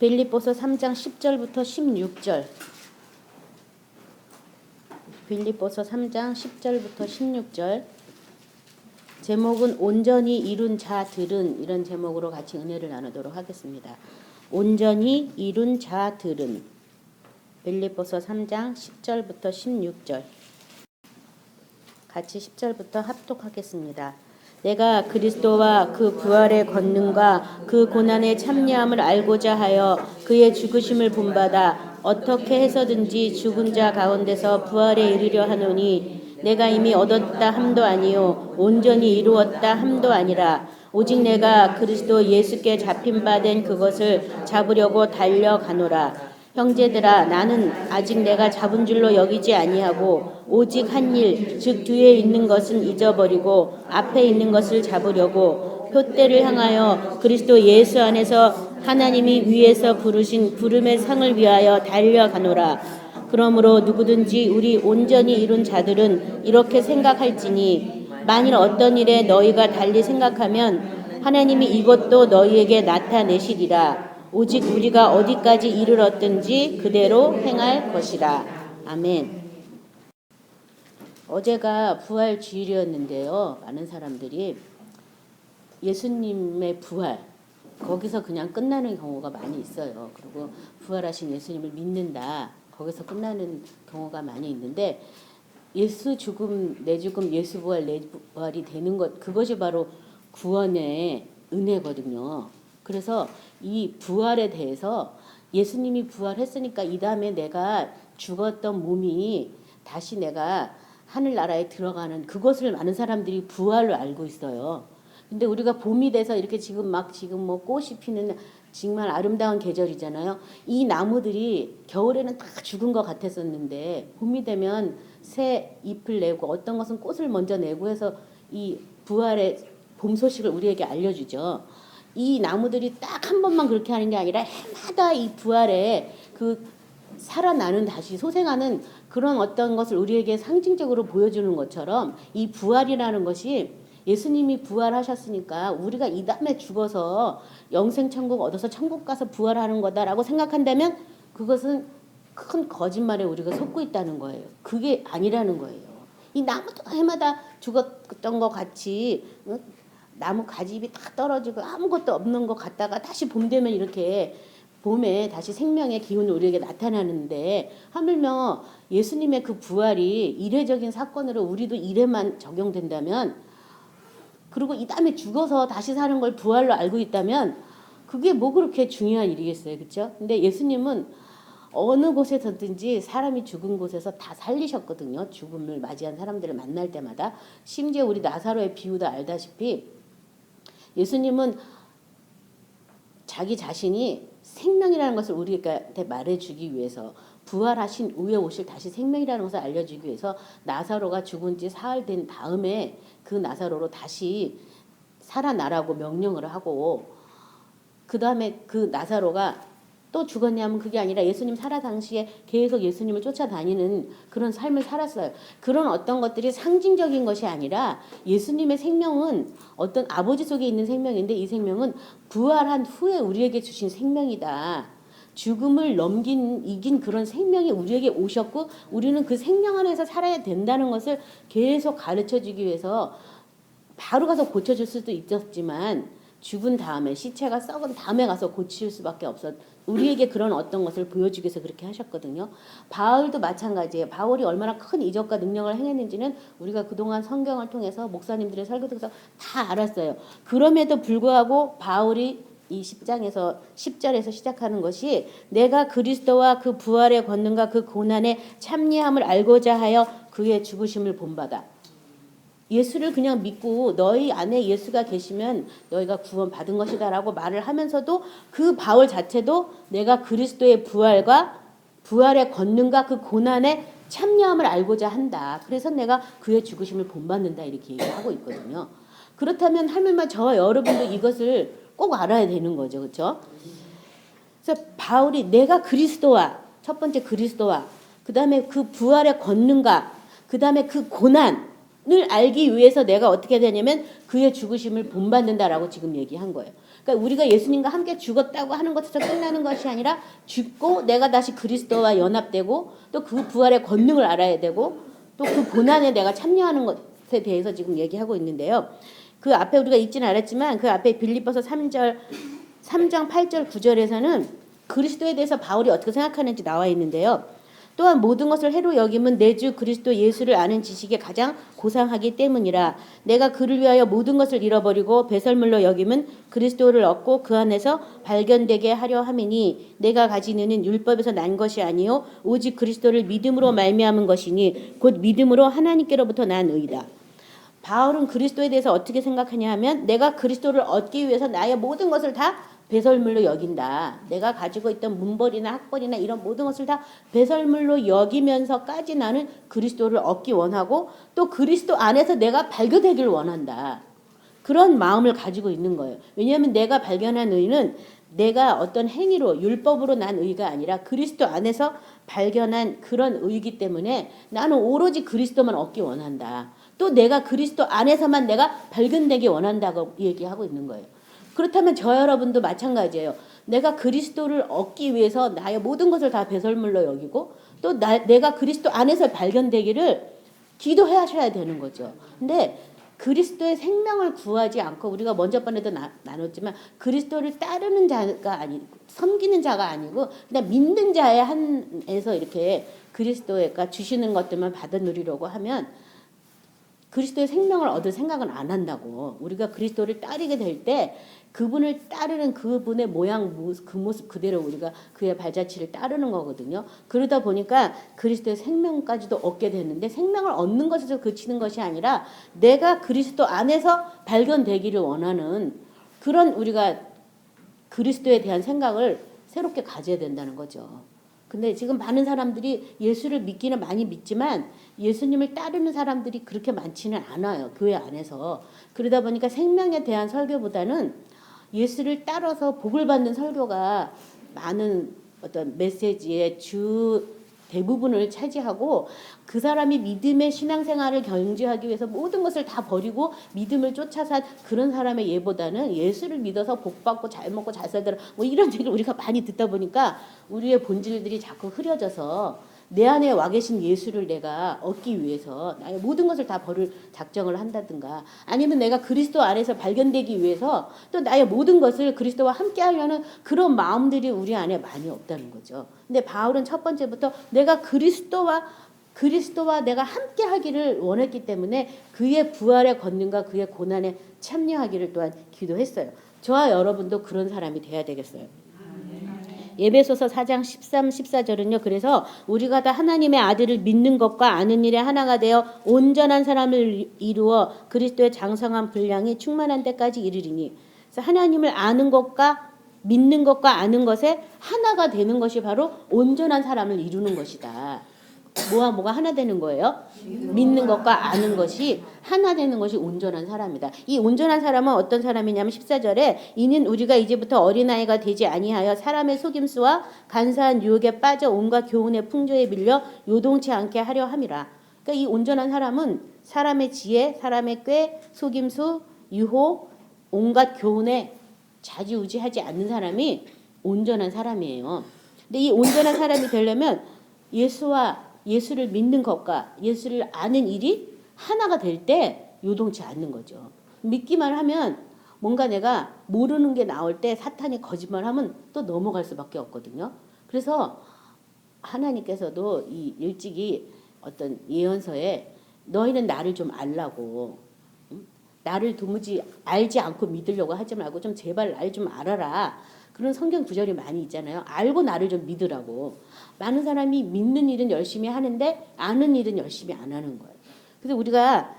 빌립보서 3장 10절부터 16절. 빌립보서 3장 10절부터 16절. 제목은 온전히 이룬 자들은, 이런 제목으로 같이 은혜를 나누도록 하겠습니다. 온전히 이룬 자들은. 빌립보서 3장 10절부터 16절. 같이 10절부터 합독하겠습니다. 내가 그리스도와 그 부활의 권능과 그 고난의 참여함을 알고자 하여 그의 죽으심을 본받아 어떻게 해서든지 죽은 자 가운데서 부활에 이르려 하노니 내가 이미 얻었다 함도 아니요 온전히 이루었다 함도 아니라 오직 내가 그리스도 예수께 잡힌 바 된 그것을 잡으려고 달려가노라. 형제들아, 나는 아직 내가 잡은 줄로 여기지 아니하고 오직 한 일, 즉 뒤에 있는 것은 잊어버리고 앞에 있는 것을 잡으려고 표대를 향하여 그리스도 예수 안에서 하나님이 위에서 부르신 부름의 상을 위하여 달려가노라. 그러므로 누구든지 우리 온전히 이룬 자들은 이렇게 생각할지니 만일 어떤 일에 너희가 달리 생각하면 하나님이 이것도 너희에게 나타내시리라. 오직 우리가 어디까지 이르렀든지 그대로 행할 것이라. 아멘. 어제가 부활 주일이었는데요. 많은 사람들이 예수님의 부활, 거기서 그냥 끝나는 경우가 많이 있어요. 그리고 부활하신 예수님을 믿는다, 거기서 끝나는 경우가 많이 있는데, 예수 죽음, 내 죽음, 예수 부활, 내 부활이 되는 것, 그것이 바로 구원의 은혜거든요. 그래서 이 부활에 대해서 예수님이 부활했으니까 이 다음에 내가 죽었던 몸이 다시 내가 하늘나라에 들어가는 그것을 많은 사람들이 부활로 알고 있어요. 근데 우리가 봄이 돼서 이렇게 지금 뭐 꽃이 피는 정말 아름다운 계절이잖아요. 이 나무들이 겨울에는 다 죽은 것 같았었는데 봄이 되면 새 잎을 내고 어떤 것은 꽃을 먼저 내고 해서 이 부활의 봄 소식을 우리에게 알려주죠. 이 나무들이 딱 한 번만 그렇게 하는 게 아니라 해마다 이 부활에 그 살아나는 다시 소생하는 그런 어떤 것을 우리에게 상징적으로 보여주는 것처럼 이 부활이라는 것이 예수님이 부활하셨으니까 우리가 이 다음에 죽어서 영생천국 얻어서 천국 가서 부활하는 거다라고 생각한다면 그것은 큰 거짓말에 우리가 속고 있다는 거예요. 그게 아니라는 거예요. 이 나무도 해마다 죽었던 것 같이 나무 가지잎이 다 떨어지고 아무것도 없는 것 같다가 다시 봄 되면 이렇게 봄에 다시 생명의 기운이 우리에게 나타나는데 하물며 예수님의 그 부활이 이례적인 사건으로 우리도 이래만 적용된다면, 그리고 이 다음에 죽어서 다시 사는 걸 부활로 알고 있다면 그게 뭐 그렇게 중요한 일이겠어요. 그렇죠? 근데 예수님은 어느 곳에서든지 사람이 죽은 곳에서 다 살리셨거든요. 죽음을 맞이한 사람들을 만날 때마다. 심지어 우리 나사로의 비유도 알다시피 예수님은 자기 자신이 생명이라는 것을 우리한테 말해주기 위해서, 부활하신 후에 오실 다시 생명이라는 것을 알려주기 위해서 나사로가 죽은 지 사흘 된 다음에 그 나사로로 다시 살아나라고 명령을 하고, 그 다음에 그 나사로가 또 죽었냐면 그게 아니라 예수님 살아 당시에 계속 예수님을 쫓아다니는 그런 삶을 살았어요. 그런 어떤 것들이 상징적인 것이 아니라 예수님의 생명은 어떤 아버지 속에 있는 생명인데 이 생명은 부활한 후에 우리에게 주신 생명이다. 죽음을 이긴 그런 생명이 우리에게 오셨고 우리는 그 생명 안에서 살아야 된다는 것을 계속 가르쳐주기 위해서 바로 가서 고쳐줄 수도 있었지만 죽은 다음에 시체가 썩은 다음에 가서 고칠 수밖에 없었. 우리에게 그런 어떤 것을 보여주기 위해서 그렇게 하셨거든요. 바울도 마찬가지예요. 바울이 얼마나 큰 이적과 능력을 행했는지는 우리가 그동안 성경을 통해서 목사님들의 설교 통해서 다 알았어요. 그럼에도 불구하고 바울이 이 10절에서 시작하는 것이 내가 그리스도와 그 부활의 권능과 그 고난의 참여함을 알고자 하여 그의 죽으심을 본받아. 예수를 그냥 믿고 너희 안에 예수가 계시면 너희가 구원 받은 것이다 라고 말을 하면서도 그 바울 자체도 내가 그리스도의 부활과 부활의 권능과 그 고난의 참여함을 알고자 한다. 그래서 내가 그의 죽으심을 본받는다 이렇게 얘기하고 있거든요. 그렇다면 하물며 저 여러분도 이것을 꼭 알아야 되는 거죠. 그렇죠? 그래서 바울이 내가 그리스도와, 첫 번째 그리스도와 그 다음에 그 부활의 권능과 그 다음에 그 고난 을 알기 위해서 내가 어떻게 되냐면 그의 죽으심을 본받는다라고 지금 얘기한 거예요. 그러니까 우리가 예수님과 함께 죽었다고 하는 것에서 끝나는 것이 아니라 죽고 내가 다시 그리스도와 연합되고 또 그 부활의 권능을 알아야 되고 또 그 고난에 내가 참여하는 것에 대해서 지금 얘기하고 있는데요. 그 앞에 우리가 읽지는 않았지만 그 앞에 빌립보서 3장 8절 9절에서는 그리스도에 대해서 바울이 어떻게 생각하는지 나와 있는데요. 또한 모든 것을 해로 여김은 내 주 그리스도 예수를 아는 지식에 가장 고상하기 때문이라. 내가 그를 위하여 모든 것을 잃어버리고 배설물로 여김은 그리스도를 얻고 그 안에서 발견되게 하려 함이니 내가 가지는 율법에서 난 것이 아니요 오직 그리스도를 믿음으로 말미암은 것이니 곧 믿음으로 하나님께로부터 난 의다. 바울은 그리스도에 대해서 어떻게 생각하냐 하면 내가 그리스도를 얻기 위해서 나의 모든 것을 다 배설물로 여긴다. 내가 가지고 있던 문벌이나 학벌이나 이런 모든 것을 다 배설물로 여기면서까지 나는 그리스도를 얻기 원하고 또 그리스도 안에서 내가 발견되기를 원한다. 그런 마음을 가지고 있는 거예요. 왜냐하면 내가 발견한 의는 내가 어떤 행위로 율법으로 난 의가 아니라 그리스도 안에서 발견한 그런 의이기 때문에 나는 오로지 그리스도만 얻기 원한다. 또 내가 그리스도 안에서만 내가 발견되기 원한다고 얘기하고 있는 거예요. 그렇다면 저 여러분도 마찬가지예요. 내가 그리스도를 얻기 위해서 나의 모든 것을 다 배설물로 여기고 또 내가 그리스도 안에서 발견되기를 기도하셔야 되는 거죠. 근데 그리스도의 생명을 구하지 않고 우리가 먼저 번에도 나눴지만 그리스도를 따르는 자가 아니고 섬기는 자가 아니고 그냥 믿는 자의 한에서 이렇게 그리스도가 주시는 것들만 받아 누리려고 하면 그리스도의 생명을 얻을 생각은 안 한다고. 우리가 그리스도를 따르게 될 때 그분을 따르는 그분의 모양 그 모습 그대로 우리가 그의 발자취를 따르는 거거든요. 그러다 보니까 그리스도의 생명까지도 얻게 되는데 생명을 얻는 것에서 그치는 것이 아니라 내가 그리스도 안에서 발견되기를 원하는 그런 우리가 그리스도에 대한 생각을 새롭게 가져야 된다는 거죠. 근데 지금 많은 사람들이 예수를 믿기는 많이 믿지만 예수님을 따르는 사람들이 그렇게 많지는 않아요. 교회 안에서. 그러다 보니까 생명에 대한 설교보다는 예수를 따라서 복을 받는 설교가 많은 어떤 메시지의 주 대부분을 차지하고 그 사람이 믿음의 신앙생활을 경주하기 위해서 모든 것을 다 버리고 믿음을 쫓아서 그런 사람의 예보다는 예수를 믿어서 복받고 잘 먹고 잘 살더라 뭐 이런 얘기를 우리가 많이 듣다 보니까 우리의 본질들이 자꾸 흐려져서 내 안에 와 계신 예수를 내가 얻기 위해서 나의 모든 것을 다 버릴 작정을 한다든가 아니면 내가 그리스도 안에서 발견되기 위해서 또 나의 모든 것을 그리스도와 함께 하려는 그런 마음들이 우리 안에 많이 없다는 거죠. 근데 바울은 첫 번째부터 내가 그리스도와 내가 함께 하기를 원했기 때문에 그의 부활의 권능과 그의 고난에 참여하기를 또한 기도했어요. 저와 여러분도 그런 사람이 돼야 되겠어요. 에베소서 4장 13, 14절은요. 그래서 우리가 다 하나님의 아들을 믿는 것과 아는 일에 하나가 되어 온전한 사람을 이루어 그리스도의 장성한 분량이 충만한 데까지 이르리니. 그래서 하나님을 아는 것과 믿는 것과 아는 것에 하나가 되는 것이 바로 온전한 사람을 이루는 것이다. 뭐가 하나 되는 거예요? 믿는 것과 아는 것이 하나 되는 것이 온전한 사람이다. 이 온전한 사람은 어떤 사람이냐면 14절에 이는 우리가 이제부터 어린아이가 되지 아니하여 사람의 속임수와 간사한 유혹에 빠져 온갖 교훈의 풍조에 밀려 요동치 않게 하려 함이라. 그러니까 이 온전한 사람은 사람의 지혜, 사람의 꾀, 속임수, 유혹, 온갖 교훈에 좌지우지하지 않는 사람이 온전한 사람이에요. 근데 이 온전한 사람이 되려면 예수를 믿는 것과 예수를 아는 일이 하나가 될 때 요동치 않는 거죠. 믿기만 하면 뭔가 내가 모르는 게 나올 때 사탄이 거짓말하면 또 넘어갈 수밖에 없거든요. 그래서 하나님께서도 이 일찍이 어떤 예언서에 너희는 나를 좀 알라고 나를 도무지 알지 않고 믿으려고 하지 말고 좀 제발 날 좀 알아라. 그런 성경 구절이 많이 있잖아요. 알고 나를 좀 믿으라고. 많은 사람이 믿는 일은 열심히 하는데 아는 일은 열심히 안 하는 거예요. 그래서 우리가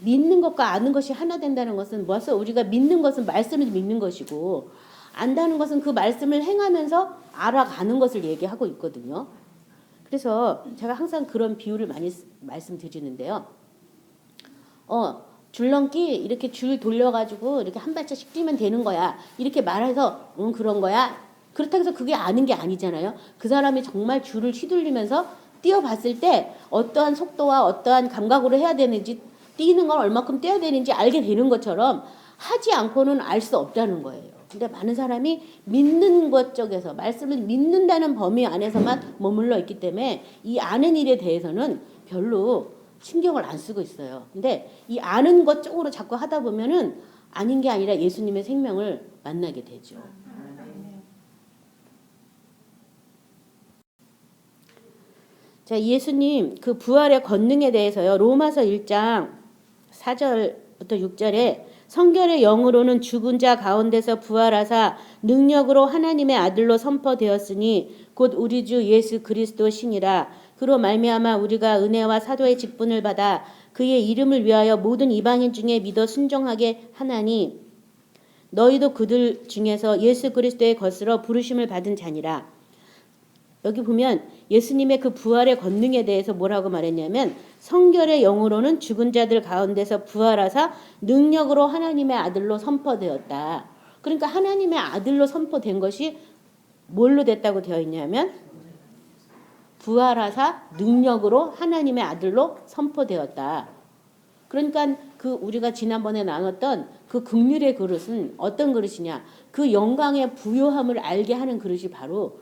믿는 것과 아는 것이 하나 된다는 것은 뭐서 우리가 믿는 것은 말씀을 믿는 것이고 안다는 것은 그 말씀을 행하면서 알아가는 것을 얘기하고 있거든요. 그래서 제가 항상 그런 비유를 많이 말씀드리는데요. 줄넘기 이렇게 줄 돌려가지고 이렇게 한 발짝씩 뛰면 되는 거야. 이렇게 말해서 그런 거야. 그렇다고 해서 그게 아는 게 아니잖아요. 그 사람이 정말 줄을 휘둘리면서 뛰어봤을 때 어떠한 속도와 어떠한 감각으로 해야 되는지 뛰는 걸 얼마큼 뛰어야 되는지 알게 되는 것처럼 하지 않고는 알 수 없다는 거예요. 근데 많은 사람이 믿는 것 쪽에서 말씀을 믿는다는 범위 안에서만 머물러 있기 때문에 이 아는 일에 대해서는 별로 신경을 안 쓰고 있어요. 근데 이 아는 것 쪽으로 자꾸 하다 보면은 아닌 게 아니라 예수님의 생명을 만나게 되죠. 자, 예수님 그 부활의 권능에 대해서요. 로마서 1장 4절부터 6절에 성결의 영으로는 죽은 자 가운데서 부활하사 능력으로 하나님의 아들로 선포되었으니 곧 우리 주 예수 그리스도 신이라. 그로 말미암아 우리가 은혜와 사도의 직분을 받아 그의 이름을 위하여 모든 이방인 중에 믿어 순종하게 하나니 너희도 그들 중에서 예수 그리스도의 것으로 부르심을 받은 자니라. 여기 보면 예수님의 그 부활의 권능에 대해서 뭐라고 말했냐면 성결의 영으로는 죽은 자들 가운데서 부활하사 능력으로 하나님의 아들로 선포되었다. 그러니까 하나님의 아들로 선포된 것이 뭘로 됐다고 되어 있냐면 부활하사 능력으로 하나님의 아들로 선포되었다. 그러니까 그 우리가 지난번에 나눴던 그 긍휼의 그릇은 어떤 그릇이냐? 그 영광의 부요함을 알게 하는 그릇이 바로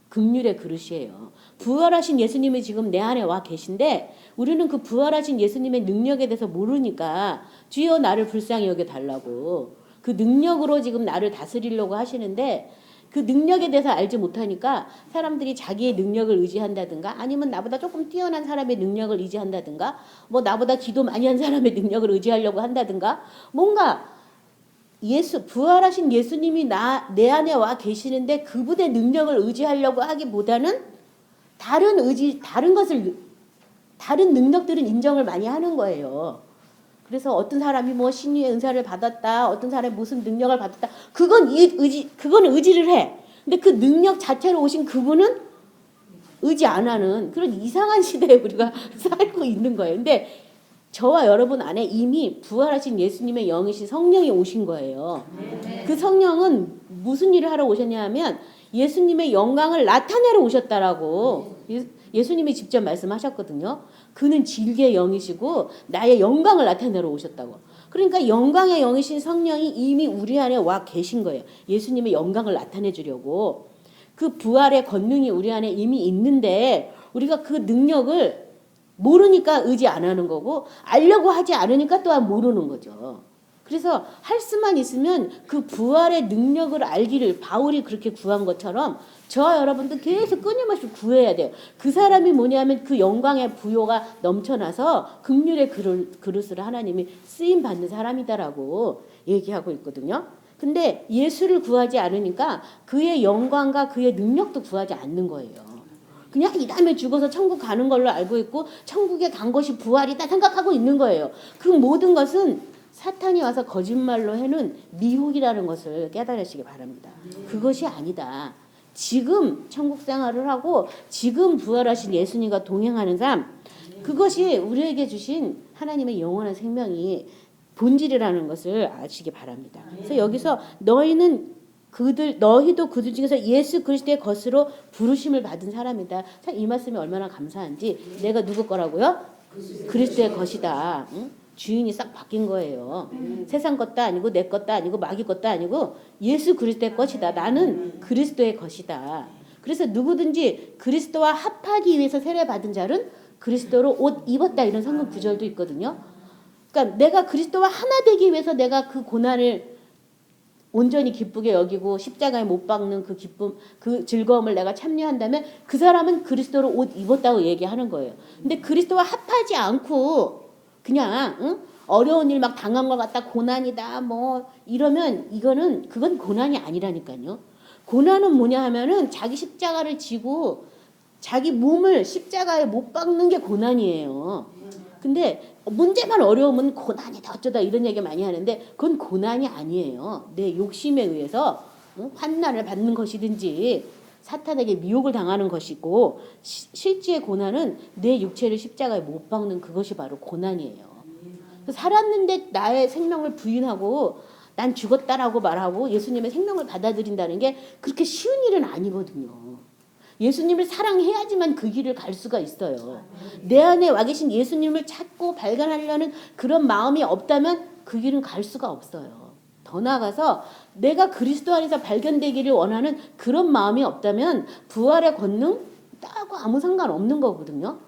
긍휼의 그릇이에요. 부활하신 예수님이 지금 내 안에 와 계신데 우리는 그 부활하신 예수님의 능력에 대해서 모르니까 주여 나를 불쌍히 여겨 달라고 그 능력으로 지금 나를 다스리려고 하시는데 그 능력에 대해서 알지 못하니까 사람들이 자기의 능력을 의지한다든가 아니면 나보다 조금 뛰어난 사람의 능력을 의지한다든가 뭐 나보다 기도 많이 한 사람의 능력을 의지하려고 한다든가 뭔가 부활하신 예수님이 내 안에 와 계시는데 그분의 능력을 의지하려고 하기보다는 다른 능력들은 인정을 많이 하는 거예요. 그래서 어떤 사람이 뭐 신유의 은사를 받았다, 어떤 사람이 무슨 능력을 받았다, 그건 의지를 해. 근데 그 능력 자체로 오신 그분은 의지 안 하는 그런 이상한 시대에 우리가 살고 있는 거예요. 근데 저와 여러분 안에 이미 부활하신 예수님의 영이신 성령이 오신 거예요. 그 성령은 무슨 일을 하러 오셨냐 하면 예수님의 영광을 나타내러 오셨다라고 예수님이 직접 말씀하셨거든요. 그는 진리의 영이시고 나의 영광을 나타내러 오셨다고. 그러니까 영광의 영이신 성령이 이미 우리 안에 와 계신 거예요. 예수님의 영광을 나타내 주려고. 그 부활의 권능이 우리 안에 이미 있는데 우리가 그 능력을 모르니까 의지 안 하는 거고 알려고 하지 않으니까 또한 모르는 거죠. 그래서 할 수만 있으면 그 부활의 능력을 알기를 바울이 그렇게 구한 것처럼 저와 여러분도 계속 끊임없이 구해야 돼요. 그 사람이 뭐냐면 그 영광의 부요가 넘쳐나서 긍휼의 그릇을 하나님이 쓰임 받는 사람이다라고 얘기하고 있거든요. 근데 예수를 구하지 않으니까 그의 영광과 그의 능력도 구하지 않는 거예요. 그냥 이 다음에 죽어서 천국 가는 걸로 알고 있고 천국에 간 것이 부활이다 생각하고 있는 거예요. 그 모든 것은 사탄이 와서 거짓말로 해는 미혹이라는 것을 깨달으시기 바랍니다. 그것이 아니다. 지금 천국 생활을 하고 지금 부활하신 예수님과 동행하는 삶, 그것이 우리에게 주신 하나님의 영원한 생명이 본질이라는 것을 아시기 바랍니다. 그래서 여기서 너희도 그들 중에서 예수 그리스도의 것으로 부르심을 받은 사람이다. 참 이 말씀이 얼마나 감사한지. 내가 누구 거라고요? 그리스도의 것이다. 응? 주인이 싹 바뀐 거예요. 세상 것도 아니고 내 것도 아니고 마귀 것도 아니고 예수 그리스도의 것이다. 나는 그리스도의 것이다. 그래서 누구든지 그리스도와 합하기 위해서 세례받은 자는 그리스도로 옷 입었다. 이런 성경 구절도 있거든요. 그러니까 내가 그리스도와 하나 되기 위해서 내가 그 고난을 온전히 기쁘게 여기고 십자가에 못 박는 그 기쁨, 그 즐거움을 내가 참여한다면 그 사람은 그리스도로 옷 입었다고 얘기하는 거예요. 근데 그리스도와 합하지 않고 그냥 어려운 일 막 당한 것 같다, 고난이다 뭐 이러면 그건 고난이 아니라니까요. 고난은 뭐냐 하면은 자기 십자가를 지고 자기 몸을 십자가에 못 박는 게 고난이에요. 근데 문제만 어려우면 고난이다 어쩌다 이런 얘기 많이 하는데 그건 고난이 아니에요. 내 욕심에 의해서 환난을 받는 것이든지 사탄에게 미혹을 당하는 것이고 실제의 고난은 내 육체를 십자가에 못 박는 그것이 바로 고난이에요. 살았는데 나의 생명을 부인하고 난 죽었다라고 말하고 예수님의 생명을 받아들인다는 게 그렇게 쉬운 일은 아니거든요. 예수님을 사랑해야지만 그 길을 갈 수가 있어요. 내 안에 와 계신 예수님을 찾고 발견하려는 그런 마음이 없다면 그 길은 갈 수가 없어요. 더 나아가서 내가 그리스도 안에서 발견되기를 원하는 그런 마음이 없다면 부활의 권능 따고 아무 상관없는 거거든요.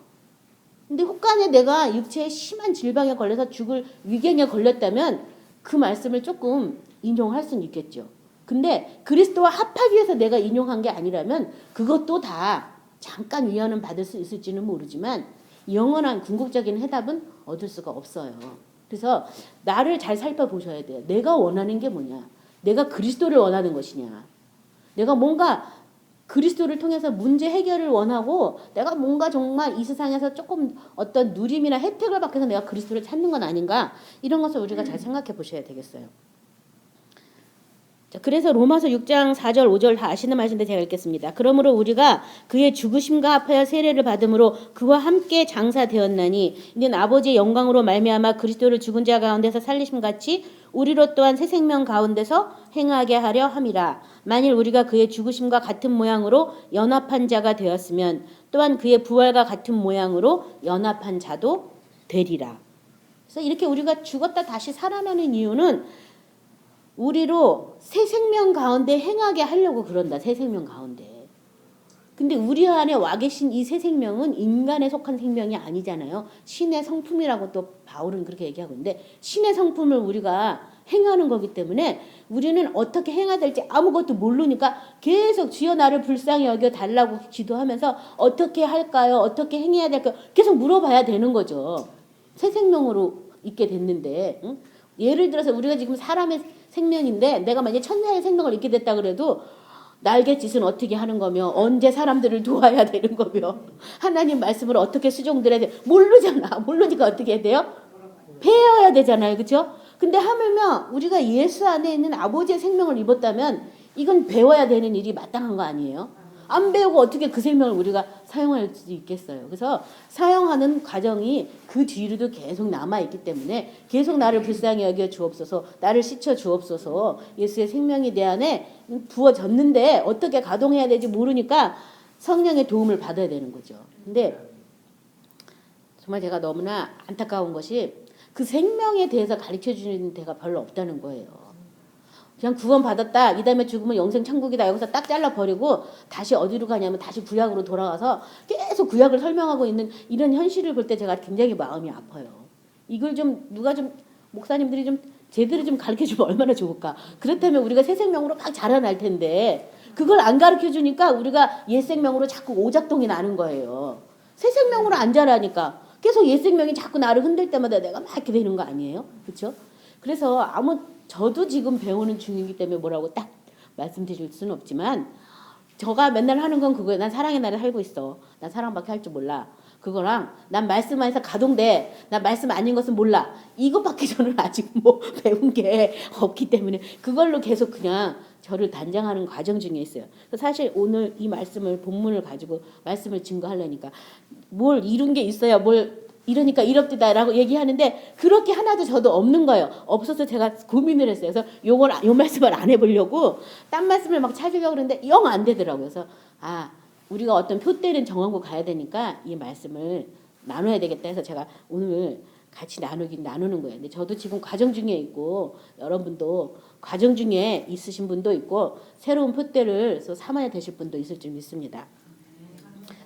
근데 혹간에 내가 육체에 심한 질병에 걸려서 죽을 위경에 걸렸다면 그 말씀을 조금 인용할 수는 있겠죠. 근데 그리스도와 합하기 위해서 내가 인용한 게 아니라면 그것도 다 잠깐 위안은 받을 수 있을지는 모르지만 영원한 궁극적인 해답은 얻을 수가 없어요. 그래서 나를 잘 살펴보셔야 돼요. 내가 원하는 게 뭐냐. 내가 그리스도를 원하는 것이냐. 내가 뭔가 그리스도를 통해서 문제 해결을 원하고 내가 뭔가 정말 이 세상에서 조금 어떤 누림이나 혜택을 받기 위해서 내가 그리스도를 찾는 건 아닌가. 이런 것을 우리가 잘 생각해 보셔야 되겠어요. 자, 그래서 로마서 6장 4절 5절 다 아시는 말씀인데 제가 읽겠습니다. 그러므로 우리가 그의 죽으심과 합하여 세례를 받음으로 그와 함께 장사되었나니 이는 아버지의 영광으로 말미암아 그리스도를 죽은 자 가운데서 살리심 같이 우리로 또한 새 생명 가운데서 행하게 하려 함이라. 만일 우리가 그의 죽으심과 같은 모양으로 연합한 자가 되었으면 또한 그의 부활과 같은 모양으로 연합한 자도 되리라. 그래서 이렇게 우리가 죽었다 다시 살아나는 이유는 우리로 새 생명 가운데 행하게 하려고 그런다. 새 생명 가운데. 근데 우리 안에 와 계신 이 새 생명은 인간에 속한 생명이 아니잖아요. 신의 성품이라고 또 바울은 그렇게 얘기하고 있는데 신의 성품을 우리가 행하는 거기 때문에 우리는 어떻게 행해야 될지 아무것도 모르니까 계속 주여 나를 불쌍히 여겨 달라고 기도하면서 어떻게 할까요? 어떻게 행해야 될까요? 계속 물어봐야 되는 거죠. 새 생명으로 있게 됐는데 응? 예를 들어서 우리가 지금 사람의 생명인데 내가 만약에 천사의 생명을 잊게 됐다 그래도 날갯짓은 어떻게 하는 거며 언제 사람들을 도와야 되는 거며 하나님 말씀을 어떻게 수종들어야 돼 모르잖아. 모르니까 어떻게 해야 돼요? 배워야 되잖아요. 그렇죠? 근데 하물며 우리가 예수 안에 있는 아버지의 생명을 입었다면 이건 배워야 되는 일이 마땅한 거 아니에요? 안 배우고 어떻게 그 생명을 우리가 사용할 수 있겠어요. 그래서 사용하는 과정이 그 뒤로도 계속 남아있기 때문에 계속 나를 불쌍히 여겨 주옵소서, 나를 씻어 주옵소서, 예수의 생명이 내 안에 부어졌는데 어떻게 가동해야 될지 모르니까 성령의 도움을 받아야 되는 거죠. 근데 정말 제가 너무나 안타까운 것이 그 생명에 대해서 가르쳐 주는 데가 별로 없다는 거예요. 그냥 구원 받았다. 이 다음에 죽으면 영생 천국이다. 여기서 딱 잘라버리고 다시 어디로 가냐면 다시 구약으로 돌아가서 계속 구약을 설명하고 있는 이런 현실을 볼 때 제가 굉장히 마음이 아파요. 이걸 좀 누가 좀 목사님들이 좀 제대로 좀 가르쳐주면 얼마나 좋을까. 그렇다면 우리가 새 생명으로 막 자라날 텐데 그걸 안 가르쳐주니까 우리가 옛 생명으로 자꾸 오작동이 나는 거예요. 새 생명으로 안 자라니까 계속 옛 생명이 자꾸 나를 흔들 때마다 내가 막 이렇게 되는 거 아니에요? 그렇죠? 그래서 저도 지금 배우는 중이기 때문에 뭐라고 딱 말씀드릴 수는 없지만 저가 맨날 하는 건 그거예요. 난 사랑의 나라에 살고 있어. 난 사랑밖에 할 줄 몰라. 그거랑 난 말씀 안에서 가동돼. 난 말씀 아닌 것은 몰라. 이것밖에 저는 아직 뭐 배운 게 없기 때문에 그걸로 계속 그냥 저를 단장하는 과정 중에 있어요. 사실 오늘 이 말씀을 본문을 가지고 말씀을 증거하려니까 뭘 이룬 게 있어야 뭘 이러니까 이럽디다라고 얘기하는데 그렇게 하나도 저도 없는 거예요. 없어서 제가 고민을 했어요. 그래서 요 말씀을 안 해보려고 딴 말씀을 막 찾으려고 그러는데 영 안 되더라고요. 그래서 우리가 어떤 표대는 정하고 가야 되니까 이 말씀을 나눠야 되겠다 해서 제가 오늘 같이 나누는 거예요. 근데 저도 지금 과정 중에 있고 여러분도 과정 중에 있으신 분도 있고 새로운 표대를 삼아야 되실 분도 있을 줄 믿습니다.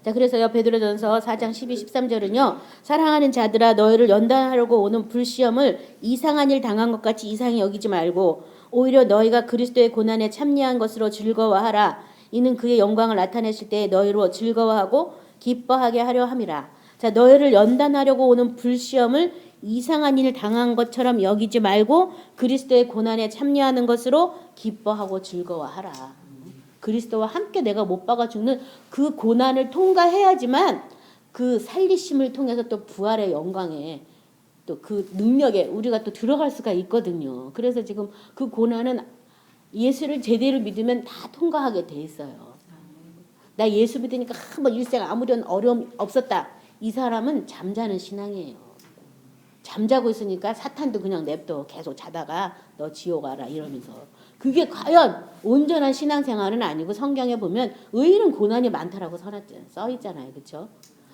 자, 그래서요 베드로전서 4장 12, 13절은요 사랑하는 자들아 너희를 연단하려고 오는 불시험을 이상한 일 당한 것 같이 이상히 여기지 말고 오히려 너희가 그리스도의 고난에 참여한 것으로 즐거워하라. 이는 그의 영광을 나타내실 때에 너희로 즐거워하고 기뻐하게 하려 함이라. 자, 너희를 연단하려고 오는 불시험을 이상한 일 당한 것처럼 여기지 말고 그리스도의 고난에 참여하는 것으로 기뻐하고 즐거워하라. 그리스도와 함께 내가 못 박아 죽는 그 고난을 통과해야지만 그 살리심을 통해서 또 부활의 영광에 또 그 능력에 우리가 또 들어갈 수가 있거든요. 그래서 지금 그 고난은 예수를 제대로 믿으면 다 통과하게 돼 있어요. 나 예수 믿으니까 뭐 일생 아무런 어려움 없었다. 이 사람은 잠자는 신앙이에요. 잠자고 있으니까 사탄도 그냥 냅둬. 계속 자다가 너 지옥 가라 이러면서. 그게 과연 온전한 신앙생활은 아니고 성경에 보면 의인은 고난이 많다라고 써 있잖아요. 그렇죠?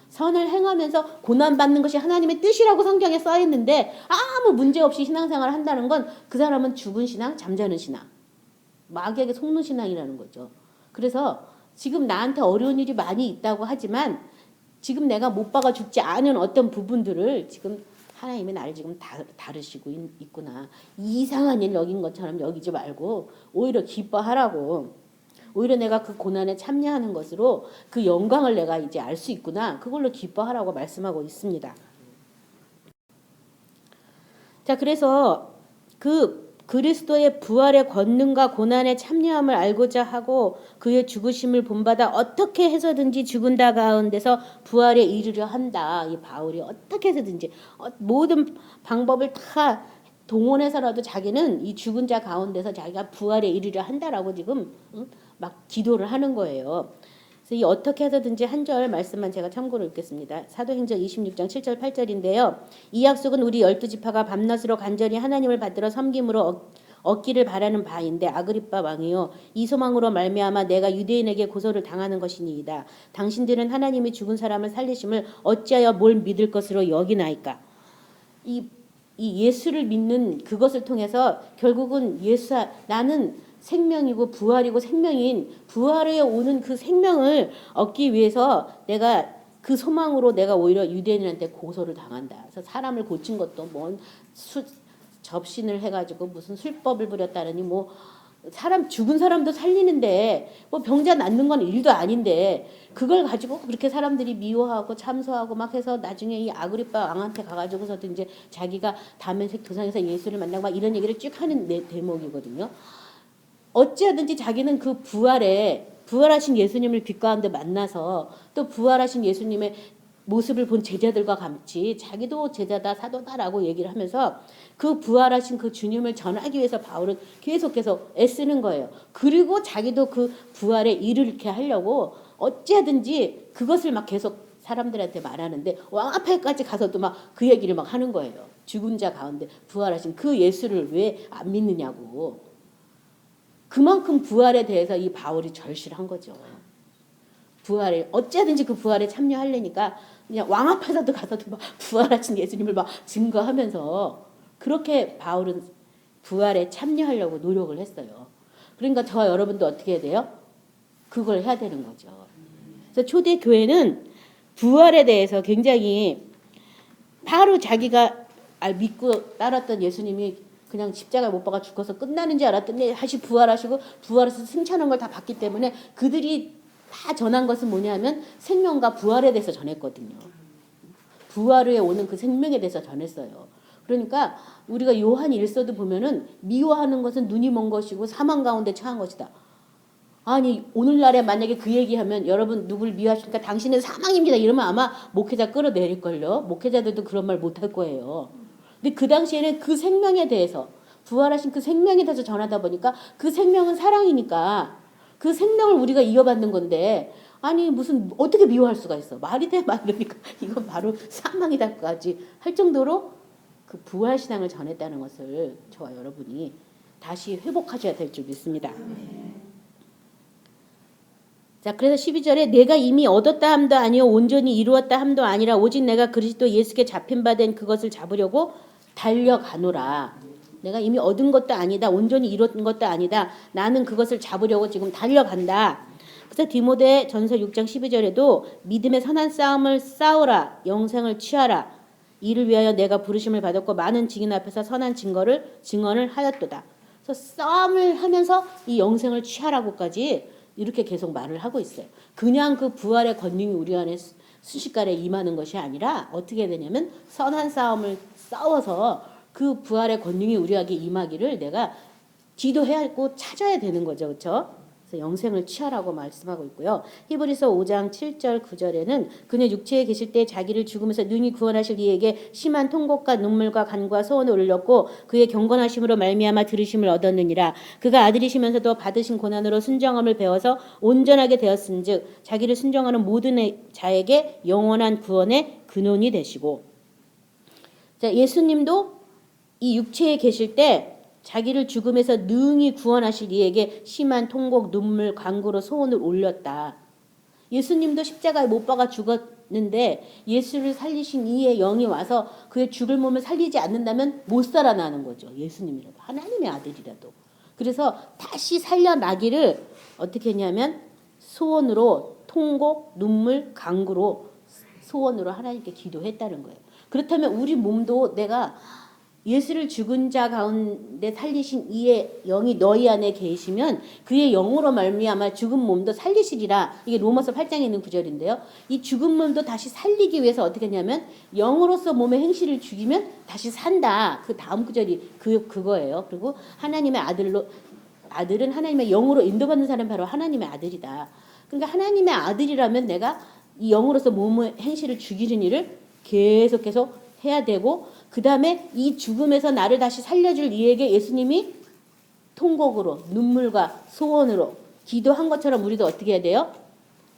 선을 행하면서 고난받는 것이 하나님의 뜻이라고 성경에 써 있는데 아무 문제 없이 신앙생활을 한다는 건 그 사람은 죽은 신앙, 잠자는 신앙, 마귀에게 속는 신앙이라는 거죠. 그래서 지금 나한테 어려운 일이 많이 있다고 하지만 지금 내가 못 박아 죽지 않은 어떤 부분들을 지금 하나님이 나를 지금 다루시고 있구나. 이상한 일 여긴 것처럼 여기지 말고 오히려 기뻐하라고. 오히려 내가 그 고난에 참여하는 것으로 그 영광을 내가 이제 알 수 있구나. 그걸로 기뻐하라고 말씀하고 있습니다. 자, 그래서 그 그리스도의 부활의 권능과 고난의 참여함을 알고자 하고 그의 죽으심을 본받아 어떻게 해서든지 죽은 자 가운데서 부활에 이르려 한다. 이 바울이 어떻게 해서든지 모든 방법을 다 동원해서라도 자기는 이 죽은 자 가운데서 자기가 부활에 이르려 한다라고 지금 막 기도를 하는 거예요. 그래서 이 어떻게 해서든지 한 절 말씀만 제가 참고로 읽겠습니다. 사도행전 26장 7절 8절인데요. 이 약속은 우리 12지파가 밤낮으로 간절히 하나님을 받들어 섬김으로 얻기를 바라는 바인데 아그리빠 왕이요 이 소망으로 말미암아 내가 유대인에게 고소를 당하는 것이니이다. 당신들은 하나님이 죽은 사람을 살리심을 어찌하여 뭘 믿을 것으로 여기나이까. 이 예수를 믿는 그것을 통해서 결국은 나는 생명이고 부활이고 생명인 부활에 오는 그 생명을 얻기 위해서 내가 그 소망으로 내가 오히려 유대인한테 고소를 당한다. 그래서 사람을 고친 것도 뭔 접신을 해가지고 무슨 술법을 부렸다느니 뭐 사람 죽은 사람도 살리는데 뭐 병자 낫는 건 일도 아닌데 그걸 가지고 그렇게 사람들이 미워하고 참소하고 막 해서 나중에 이 아그리빠 왕한테 가가지고서도 이제 자기가 다메섹 도상에서 예수를 만나고 막 이런 얘기를 쭉 하는 대목이거든요. 어찌하든지 자기는 그 부활하신 예수님을 빛 가운데 만나서 또 부활하신 예수님의 모습을 본 제자들과 같이 자기도 제자다 사도다라고 얘기를 하면서 그 부활하신 그 주님을 전하기 위해서 바울은 계속해서 애쓰는 거예요. 그리고 자기도 그 부활에 이르게 하려고 어찌하든지 그것을 막 계속 사람들한테 말하는데 왕 앞에까지 가서도 막 그 얘기를 막 하는 거예요. 죽은 자 가운데 부활하신 그 예수를 왜 안 믿느냐고. 그만큼 부활에 대해서 이 바울이 절실한 거죠. 부활에 어찌하든지 그 부활에 참여하려니까 그냥 왕 앞에서도 가서도 막 부활하신 예수님을 막 증거하면서 그렇게 바울은 부활에 참여하려고 노력을 했어요. 그러니까 저와 여러분도 어떻게 해야 돼요? 그걸 해야 되는 거죠. 그래서 초대 교회는 부활에 대해서 굉장히 바로 자기가 믿고 따랐던 예수님이 그냥 십자가에 못 박아 죽어서 끝나는 줄 알았더니 다시 부활하시고 부활해서 승천한 걸 다 봤기 때문에 그들이 다 전한 것은 뭐냐면 생명과 부활에 대해서 전했거든요. 부활 후에 오는 그 생명에 대해서 전했어요. 그러니까 우리가 요한 1서도 보면은 미워하는 것은 눈이 먼 것이고 사망 가운데 처한 것이다. 아니 오늘날에 만약에 그 얘기하면 여러분 누굴 미워하십니까? 당신은 사망입니다. 이러면 아마 목회자 끌어내릴걸요. 목회자들도 그런 말 못할 거예요. 근데 그 당시에는 그 생명에 대해서 부활하신 그 생명에 대해서 전하다 보니까 그 생명은 사랑이니까 그 생명을 우리가 이어받는 건데 아니 무슨 어떻게 미워할 수가 있어. 말이 돼 막 이러니까 이건 바로 사망이다까지 할 정도로 그 부활신앙을 전했다는 것을 저와 여러분이 다시 회복하셔야 될 줄 믿습니다. 자, 그래서 12절에 내가 이미 얻었다 함도 아니요 온전히 이루었다 함도 아니라 오직 내가 그리스도 예수께 잡힌 바 된 그것을 잡으려고 달려가노라. 내가 이미 얻은 것도 아니다. 온전히 이룬 것도 아니다. 나는 그것을 잡으려고 지금 달려간다. 그래서 디모데 전서 6장 12절에도 믿음의 선한 싸움을 싸우라. 영생을 취하라. 이를 위하여 내가 부르심을 받았고 많은 증인 앞에서 선한 증언을 하였도다. 그래서 싸움을 하면서 이 영생을 취하라고까지 이렇게 계속 말을 하고 있어요. 그냥 그 부활의 권능이 우리 안에 순식간에 임하는 것이 아니라 어떻게 되냐면 선한 싸움을 싸워서 그 부활의 권능이 우리에게 임하기를 내가 기도해야 하고 찾아야 되는 거죠. 그렇죠? 그래서 영생을 취하라고 말씀하고 있고요. 히브리서 5장 7절 9절에는 그는 육체에 계실 때 자기를 죽음에서 능히 구원하실 이에게 심한 통곡과 눈물과 간과 소원을 올렸고 그의 경건하심으로 말미암아 들으심을 얻었느니라. 그가 아들이시면서도 받으신 고난으로 순정함을 배워서 온전하게 되었은즉 자기를 순정하는 모든 자에게 영원한 구원의 근원이 되시고. 자, 예수님도 이 육체에 계실 때 자기를 죽음에서 능히 구원하실 이에게 심한 통곡, 눈물, 간구로 소원을 올렸다. 예수님도 십자가에 못 박아 죽었는데 예수를 살리신 이의 영이 와서 그의 죽을 몸을 살리지 않는다면 못 살아나는 거죠. 예수님이라도 하나님의 아들이라도. 그래서 다시 살려나기를 어떻게 했냐면 소원으로 통곡, 눈물, 간구로 소원으로 하나님께 기도했다는 거예요. 그렇다면 우리 몸도 내가 예수를 죽은 자 가운데 살리신 이의 영이 너희 안에 계시면 그의 영으로 말미암아 죽은 몸도 살리시리라. 이게 로마서 8장에 있는 구절인데요. 이 죽은 몸도 다시 살리기 위해서 어떻게 했냐면 영으로서 몸의 행실을 죽이면 다시 산다. 그 다음 구절이 그거예요. 그리고 하나님의 아들은 하나님의 영으로 인도받는 사람이 바로 하나님의 아들이다. 그러니까 하나님의 아들이라면 내가 이 영으로서 몸의 행실을 죽이는 일을 계속 해야 되고, 그 다음에 이 죽음에서 나를 다시 살려줄 이에게 예수님이 통곡으로 눈물과 소원으로 기도한 것처럼 우리도 어떻게 해야 돼요?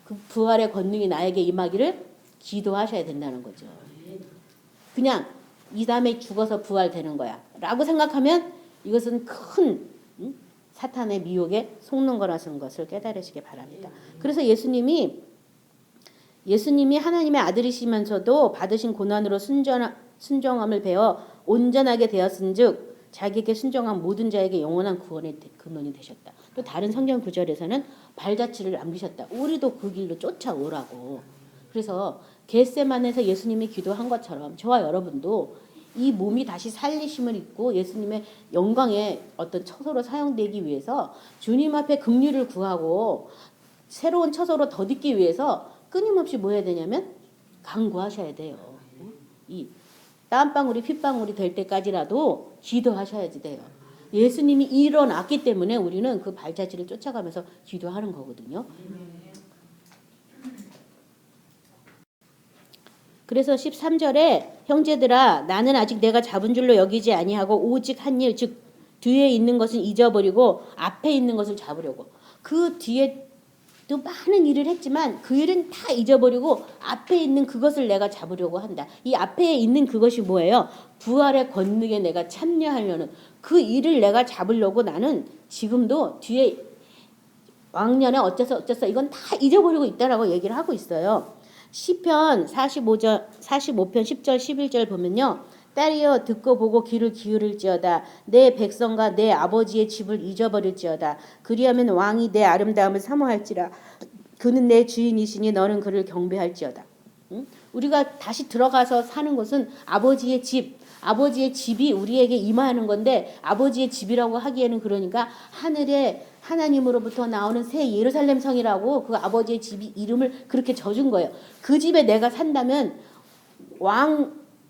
그 부활의 권능이 나에게 임하기를 기도하셔야 된다는 거죠. 그냥 이 다음에 죽어서 부활되는 거야 라고 생각하면 이것은 큰 사탄의 미혹에 속는 거라는 것을 깨달으시기 바랍니다. 그래서 예수님이 하나님의 아들이시면서도 받으신 고난으로 순종함을 배워 온전하게 되었은즉 자기에게 순종한 모든 자에게 영원한 구원의 근원이 되셨다. 또 다른 성경 구절에서는 발자취를 남기셨다. 우리도 그 길로 쫓아오라고. 그래서 겟세마네에서 예수님이 기도한 것처럼 저와 여러분도 이 몸이 다시 살리심을 입고 예수님의 영광의 어떤 처소로 사용되기 위해서 주님 앞에 긍휼을 구하고 새로운 처소로 덧입기 위해서 끊임없이 뭐 해야 되냐면 간구하셔야 돼요. 이 땀방울이 핏방울이 될 때까지라도 기도하셔야지 돼요. 예수님이 일어났기 때문에 우리는 그 발자취를 쫓아가면서 기도하는 거거든요. 그래서 13절에 형제들아 나는 아직 내가 잡은 줄로 여기지 아니하고 오직 한 일 즉 뒤에 있는 것은 잊어버리고 앞에 있는 것을 잡으려고. 그 뒤에 또 많은 일을 했지만 그 일은 다 잊어버리고 앞에 있는 그것을 내가 잡으려고 한다. 이 앞에 있는 그것이 뭐예요? 부활의 권능에 내가 참여하려는 그 일을 내가 잡으려고 나는 지금도 뒤에 왕년에 어째서 이건 다 잊어버리고 있다라고 얘기를 하고 있어요. 시편 45편 10절 11절 보면요. 딸이여 듣고 보고 귀를 기울일지어다. 내 백성과 내 아버지의 집을 잊어버릴지어다. 그리하면 왕이 내 아름다움을 사모할지라. 그는 내 주인이시니 너는 그를 경배할지어다. 응? 우리가 다시 들어가서 사는 것은 아버지의 집이 우리에게 임하는 건데 아버지의 집이라고 하기에는 그러니까 하늘에 하나님으로부터 나오는 새 예루살렘 성이라고 그 아버지의 집이 이름을 그렇게 져준 거예요. 그 집에 내가 산다면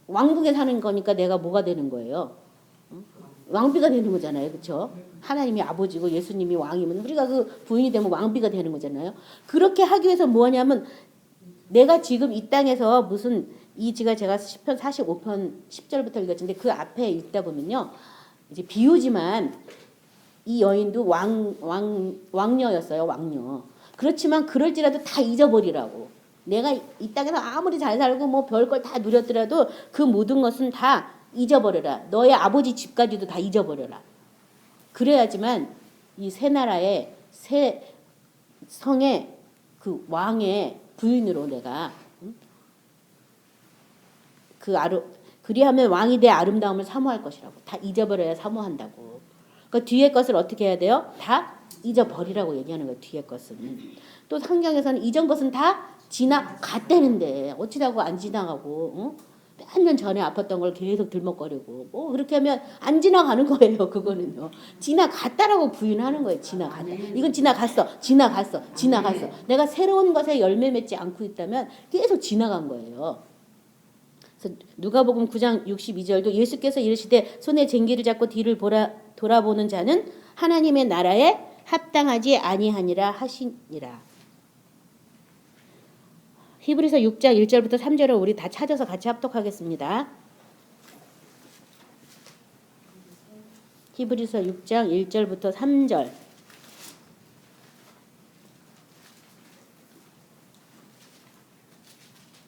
왕국에 사는 거니까 내가 뭐가 되는 거예요? 왕비가 되는 거잖아요. 그렇죠? 하나님이 아버지고 예수님이 왕이면 우리가 그 부인이 되면 왕비가 되는 거잖아요. 그렇게 하기 위해서 뭐냐면 내가 지금 이 땅에서 무슨 제가 시편 45편 10절부터 읽었는데 그 앞에 읽다 보면요. 이제 비유지만 이 여인도 왕녀였어요. 왕녀. 그렇지만 그럴지라도 다 잊어버리라고. 내가 이 땅에서 아무리 잘 살고 뭐 별걸 다 누렸더라도 그 모든 것은 다 잊어버려라. 너의 아버지 집까지도 다 잊어버려라. 그래야지만 이 새 나라의 새 성의 그 왕의 부인으로 내가 그리하면 왕이 내 아름다움을 사모할 것이라고. 다 잊어버려야 사모한다고. 그 뒤에 것을 어떻게 해야 돼요? 다 잊어버리라고 얘기하는 거예요. 뒤에 것은. 또 성경에서는 이전 것은 다 지나갔다는데 어찌라고 안 지나가고 몇 년 전에 아팠던 걸 계속 들먹거리고 뭐 그렇게 하면 안 지나가는 거예요. 그거는요. 지나갔다라고 부인하는 거예요. 지나갔다. 이건 지나갔어. 내가 새로운 것에 열매 맺지 않고 있다면 계속 지나간 거예요. 그래서 누가복음 9장 62절도 예수께서 이르시되 손에 쟁기를 잡고 뒤를 돌아보는 자는 하나님의 나라에 합당하지 아니하니라 하시니라. 히브리서 6장 1절부터 3절을 우리 다 찾아서 같이 합독하겠습니다. 히브리서 6장 1절부터 3절.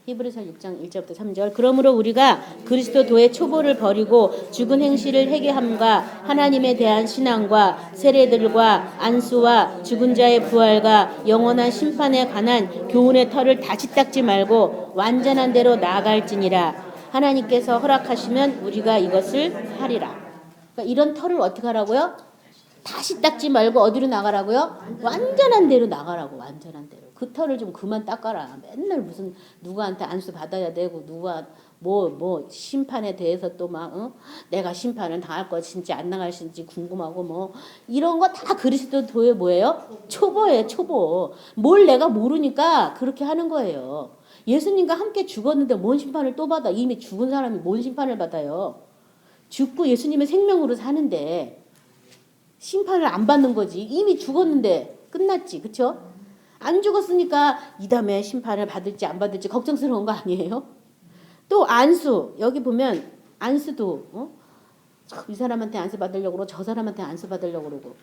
히브리서 6장 1절부터 3절. 그러므로 우리가 그리스도의 초보를 버리고 죽은 행실을 회개함과 하나님에 대한 신앙과 세례들과 안수와 죽은 자의 부활과 영원한 심판에 관한 교훈의 털을 다시 닦지 말고 완전한 대로 나아갈지니라. 하나님께서 허락하시면 우리가 이것을 하리라. 그러니까 이런 털을 어떻게 하라고요? 다시 닦지 말고 어디로 나가라고요? 완전한 대로 나가라고. 완전한 대로. 그 털을 좀 그만 닦아라. 맨날 무슨 누구한테 안수 받아야 되고 누가 뭐 심판에 대해서 또 막 내가 심판을 당할 거 진짜 안 당할지 궁금하고 뭐 이런 거 다 그리스도의 뭐예요? 초보예요. 초보. 뭘 내가 모르니까 그렇게 하는 거예요. 예수님과 함께 죽었는데 뭔 심판을 또 받아? 이미 죽은 사람이 뭔 심판을 받아요? 죽고 예수님의 생명으로 사는데 심판을 안 받는 거지. 이미 죽었는데 끝났지. 그쵸? 안 죽었으니까 이 다음에 심판을 받을지 안 받을지 걱정스러운 거 아니에요? 또 안수. 여기 보면 안수도 이 사람한테 안수 받으려고 그러고 저 사람한테 안수 받으려고 그러고.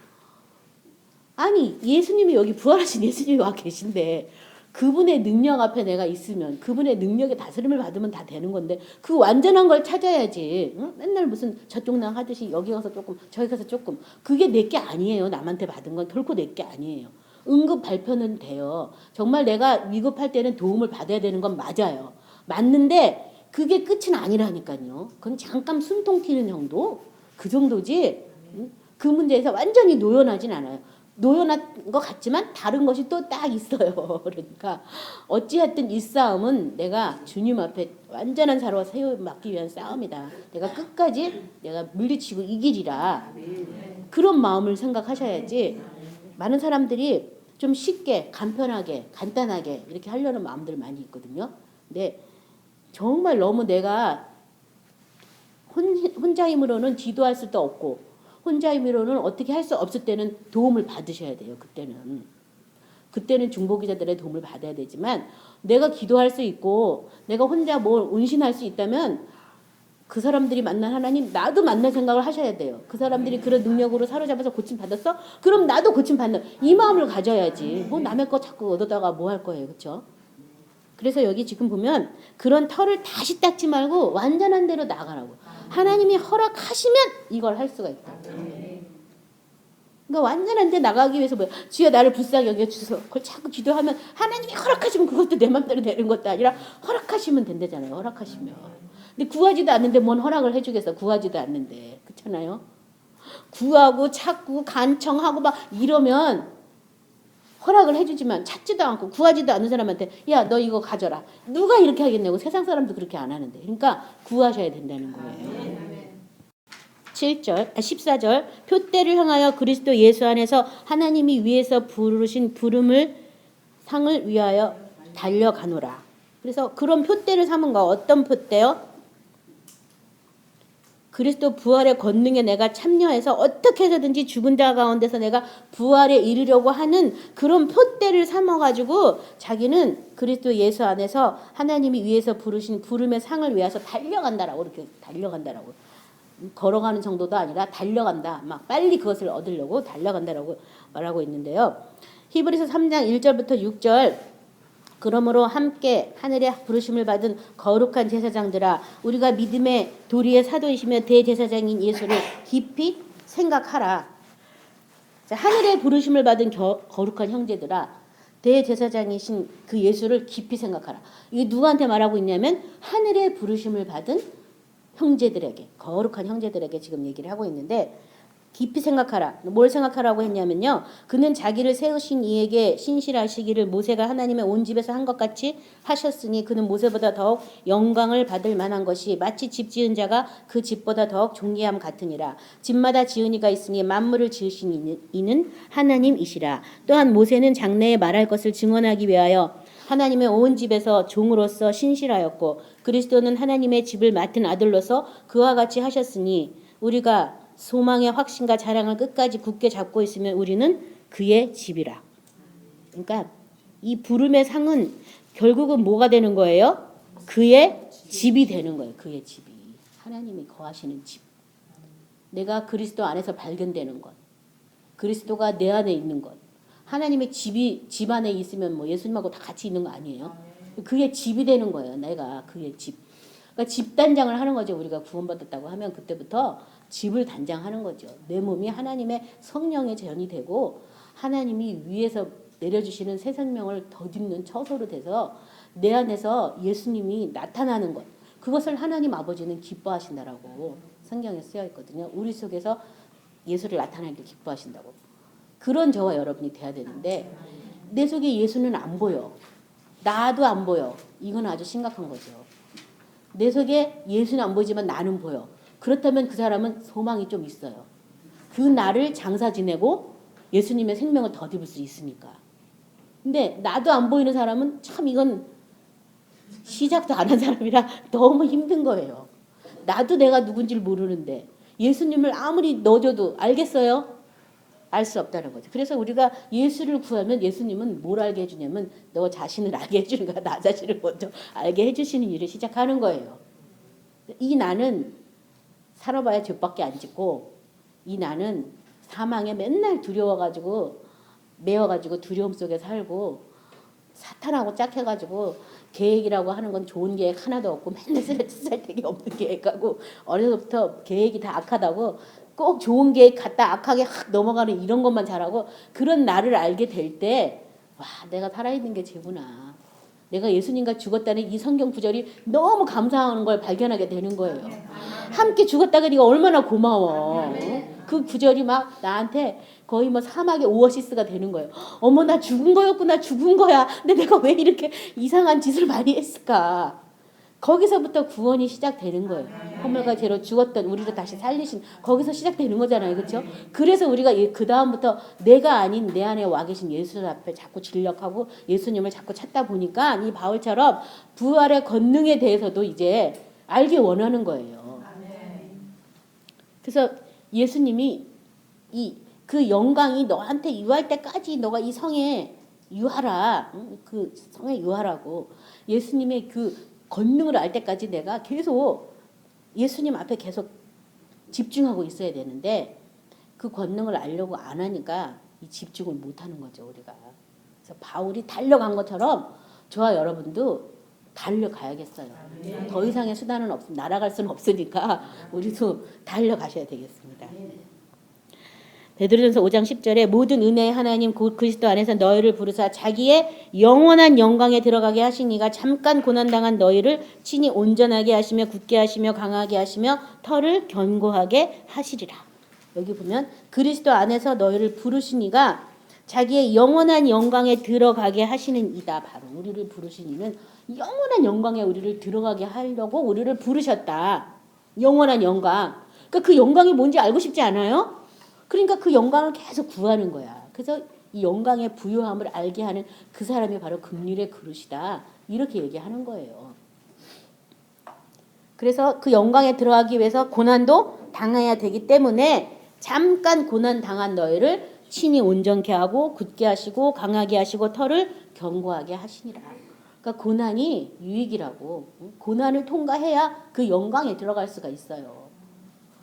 아니 예수님이 여기 부활하신 예수님이 와 계신데 그분의 능력 앞에 내가 있으면 그분의 능력의 다스림을 받으면 다 되는 건데 그 완전한 걸 찾아야지. 맨날 무슨 저쪽 낭 하듯이 여기 가서 조금 저기 가서 조금. 그게 내 게 아니에요. 남한테 받은 건 결코 내 게 아니에요. 응급 발표는 돼요. 정말 내가 위급할 때는 도움을 받아야 되는 건 맞아요. 맞는데 그게 끝은 아니라니까요. 그건 잠깐 숨통 튀는 정도? 그 정도지. 그 문제에서 완전히 노연하진 않아요. 노연한 것 같지만 다른 것이 또 딱 있어요. 그러니까 어찌하든 이 싸움은 내가 주님 앞에 완전한 사로 세워 맞기 위한 싸움이다. 내가 끝까지 내가 물리치고 이기리라. 그런 마음을 생각하셔야지. 많은 사람들이 좀 쉽게 간편하게 간단하게 이렇게 하려는 마음들 많이 있거든요. 근데 정말 너무 내가 혼자 힘으로는 지도할 수도 없고 혼자 힘으로는 어떻게 할 수 없을 때는 도움을 받으셔야 돼요. 그때는 중보기자들의 도움을 받아야 되지만 내가 기도할 수 있고 내가 혼자 뭘 운신할 수 있다면 그 사람들이 만난 하나님 나도 만날 생각을 하셔야 돼요. 그 사람들이 그런 능력으로 사로잡아서 고침 받았어? 그럼 나도 고침 받는 이 마음을 가져야지. 뭐 남의 거 자꾸 얻어다가 뭐 할 거예요. 그렇죠? 그래서 여기 지금 보면 그런 털을 다시 닦지 말고 완전한 대로 나가라고. 하나님이 허락하시면 이걸 할 수가 있다. 그러니까 완전한 데 나가기 위해서 뭐야? 주여 나를 불쌍히 여겨주소서. 그걸 자꾸 기도하면 하나님이 허락하시면 그것도 내 맘대로 되는 것도 아니라 허락하시면 된다잖아요. 허락하시면. 근데 구하지도 않는데 뭔 허락을 해주겠어. 구하지도 않는데. 그렇잖아요. 구하고 찾고 간청하고 막 이러면 허락을 해주지만 찾지도 않고 구하지도 않는 사람한테 야 너 이거 가져라. 누가 이렇게 하겠냐고. 세상 사람도 그렇게 안 하는데. 그러니까 구하셔야 된다는 거예요. 14절 표대를 향하여 그리스도 예수 안에서 하나님이 위에서 부르신 부름을 상을 위하여 달려가노라. 그래서 그런 표대를 삼은 거 어떤 표대요? 그리스도 부활의 권능에 내가 참여해서 어떻게 해서든지 죽은 자 가운데서 내가 부활에 이르려고 하는 그런 표대를 삼아가지고 자기는 그리스도 예수 안에서 하나님이 위에서 부르신 부름의 상을 위해서 달려간다라고 이렇게 달려간다라고 걸어가는 정도도 아니라 달려간다. 막 빨리 그것을 얻으려고 달려간다라고 말하고 있는데요. 히브리서 3장 1절부터 6절 그러므로 함께 하늘의 부르심을 받은 거룩한 제사장들아 우리가 믿음의 도리의 사도이시며 대제사장인 예수를 깊이 생각하라. 자, 하늘의 부르심을 받은 거룩한 형제들아 대제사장이신 그 예수를 깊이 생각하라. 이게 누구한테 말하고 있냐면 하늘의 부르심을 받은 형제들에게 거룩한 형제들에게 지금 얘기를 하고 있는데 깊이 생각하라. 뭘 생각하라고 했냐면요. 그는 자기를 세우신 이에게 신실하시기를 모세가 하나님의 온 집에서 한 것 같이 하셨으니 그는 모세보다 더욱 영광을 받을 만한 것이 마치 집 지은 자가 그 집보다 더욱 존귀함 같으니라. 집마다 지은 이가 있으니 만물을 지으신 이는 하나님이시라. 또한 모세는 장래에 말할 것을 증언하기 위하여 하나님의 온 집에서 종으로서 신실하였고 그리스도는 하나님의 집을 맡은 아들로서 그와 같이 하셨으니 우리가 소망의 확신과 자랑을 끝까지 굳게 잡고 있으면 우리는 그의 집이라. 그러니까 이 부름의 상은 결국은 뭐가 되는 거예요? 그의 집이 되는 거예요. 그의 집이. 하나님이 거하시는 집. 내가 그리스도 안에서 발견되는 것. 그리스도가 내 안에 있는 것. 하나님의 집 안에 있으면 뭐 예수님하고 다 같이 있는 거 아니에요? 그게 집이 되는 거예요. 내가 그게 집. 그러니까 집 단장을 하는 거죠. 우리가 구원받았다고 하면 그때부터 집을 단장하는 거죠. 내 몸이 하나님의 성령의 전이 되고 하나님이 위에서 내려주시는 새 생명을 덧입는 처소로 돼서 내 안에서 예수님이 나타나는 것. 그것을 하나님 아버지는 기뻐하신다라고 성경에 쓰여 있거든요. 우리 속에서 예수를 나타나길 기뻐하신다고. 그런 저와 여러분이 돼야 되는데 내 속에 예수는 안 보여. 나도 안 보여. 이건 아주 심각한 거죠. 내 속에 예수는 안 보이지만 나는 보여. 그렇다면 그 사람은 소망이 좀 있어요. 그 나를 장사 지내고 예수님의 생명을 덧입을 수 있으니까. 근데 나도 안 보이는 사람은 참 이건 시작도 안 한 사람이라 너무 힘든 거예요. 나도 내가 누군지를 모르는데 예수님을 아무리 넣어줘도 알겠어요? 알 수 없다는 거죠. 그래서 우리가 예수를 구하면 예수님은 뭘 알게 해주냐면 너 자신을 알게 해주는 거야. 나 자신을 먼저 알게 해주시는 일을 시작하는 거예요. 이 나는 살아봐야 죄밖에 안 짓고 이 나는 사망에 맨날 두려워가지고 매여가지고 두려움 속에 살고 사탄하고 짝해가지고 계획이라고 하는 건 좋은 계획 하나도 없고 맨날 쓰잘데기 없는 계획하고 어려서부터 계획이 다 악하다고 꼭 좋은 계획 갖다 악하게 확 넘어가는 이런 것만 잘하고 그런 나를 알게 될 때 와 내가 살아있는 게 죄구나. 내가 예수님과 죽었다는 이 성경 구절이 너무 감사한 걸 발견하게 되는 거예요. 함께 죽었다가 네가 얼마나 고마워. 그 구절이 막 나한테 거의 뭐 사막의 오아시스가 되는 거예요. 어머 나 죽은 거였구나. 죽은 거야. 근데 내가 왜 이렇게 이상한 짓을 많이 했을까. 거기서부터 구원이 시작되는 거예요. 허물과 죄로 죽었던 우리를 다시 살리신 거기서 시작되는 거잖아요. 그렇죠? 그래서 우리가 그 다음부터 내가 아닌 내 안에 와 계신 예수 앞에 자꾸 진력하고 예수님을 자꾸 찾다 보니까 이 바울처럼 부활의 권능에 대해서도 이제 알기 원하는 거예요. 그래서 예수님이 그 영광이 너한테 유할 때까지 너가 이 성에 유하라. 그 성에 유하라고. 예수님의 그 권능을 알 때까지 내가 계속 예수님 앞에 계속 집중하고 있어야 되는데 그 권능을 알려고 안 하니까 이 집중을 못 하는 거죠, 우리가. 그래서 바울이 달려간 것처럼 저와 여러분도 달려가야겠어요. 더 이상의 수단은 날아갈 수는 없으니까 우리도 달려가셔야 되겠습니다. 베드로전서 5장 10절에 모든 은혜의 하나님 곧 그리스도 안에서 너희를 부르사 자기의 영원한 영광에 들어가게 하시니가 잠깐 고난당한 너희를 친히 온전하게 하시며 굳게 하시며 강하게 하시며 터를 견고하게 하시리라. 여기 보면 그리스도 안에서 너희를 부르시니가 자기의 영원한 영광에 들어가게 하시는 이다. 바로 우리를 부르신 이는 영원한 영광에 우리를 들어가게 하려고 우리를 부르셨다. 영원한 영광. 그러니까 그 영광이 뭔지 알고 싶지 않아요? 그러니까 그 영광을 계속 구하는 거야. 그래서 이 영광의 부요함을 알게 하는 그 사람이 바로 긍휼의 그릇이다. 이렇게 얘기하는 거예요. 그래서 그 영광에 들어가기 위해서 고난도 당해야 되기 때문에 잠깐 고난 당한 너희를 친히 온전케 하고 굳게 하시고 강하게 하시고 터를 견고하게 하시니라. 그러니까 고난이 유익이라고. 고난을 통과해야 그 영광에 들어갈 수가 있어요.